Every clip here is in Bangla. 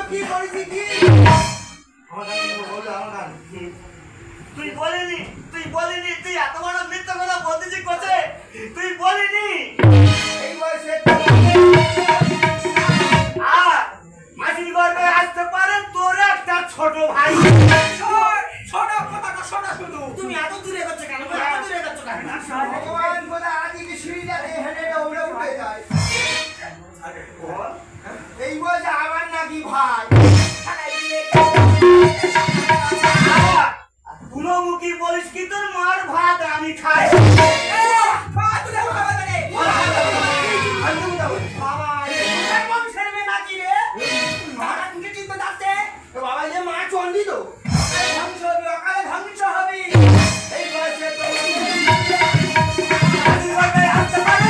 কি করেছি কি তুই বলিনি তুই এত বড় মিথ্যা কথা বলতেছিস কোচে তুই বলিনি এই বয়সে মাসির গর্বে আসতে পারে তোর একটা ছোট ভাই ছোট কথাটা শোনা শুধু তুমি এত দূরে যাচ্ছ কেন এত দূরে যাচ্ছ কেন ভগবান বলে আদি কি সিঁড়িটা হেঁটে উড়ে উঠে যায় এই বয়সে আমার নাকি ভাই গুণমুখী বলিস কি তোর মার ভাত আমি খাই বাবা যে মা চন্ডি তো ধ্বংস হবে অকালে ধ্বংস হবে এই বয়সে তো আসতে পারে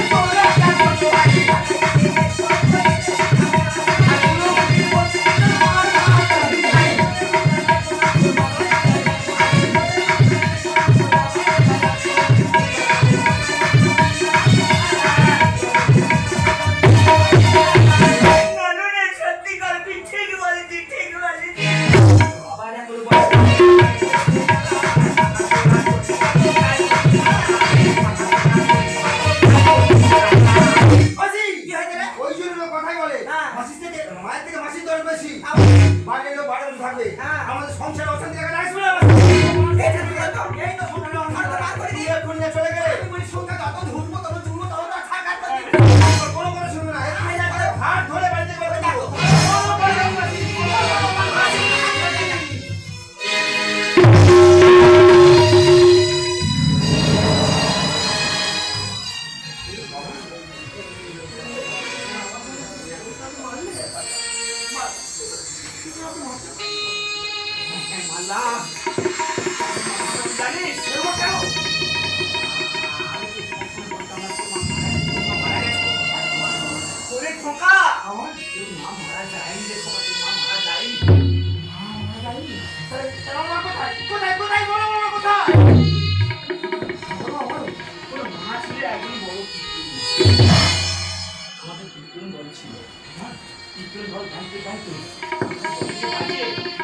আমাদের সংসার অশান্তি আসবে চলে গেলে সংখ্যা যত ধুলবো তত ধুলবো তত কোনো কথা শুনবে না হাত ধরে বাড়িতে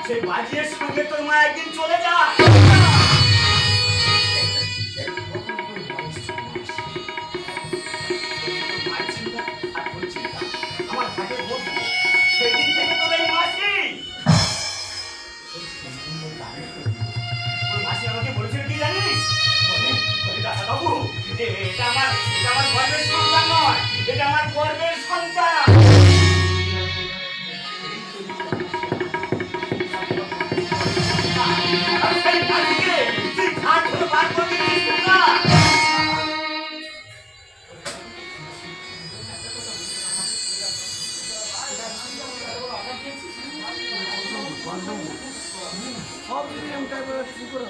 সেই বাজিয়ের সঙ্গে তোর মা একদিন চলে যা আমার হাতে সেদিন থেকে তোর এই মাসি তোর মাসি আমাকে বলেছিল কি জানিস বাবু এটা আমার গর্বের সন্তান নয় এটা আমার গর্বের সন্তান তুই ঘাট করে বার করবি না সব নিয়মটা কি করে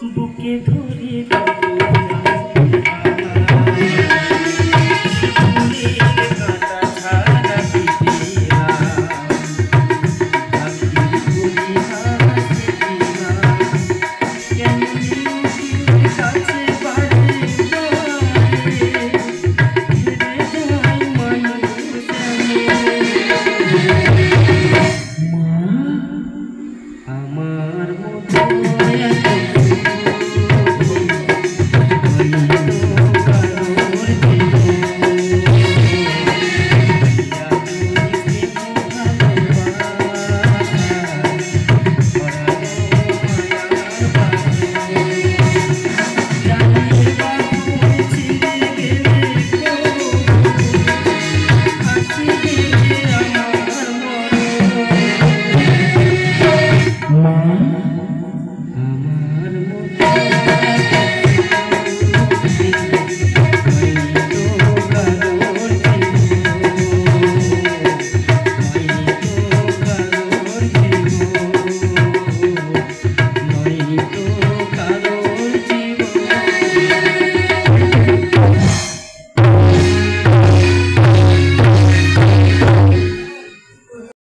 বুকে ধরে আমার মতো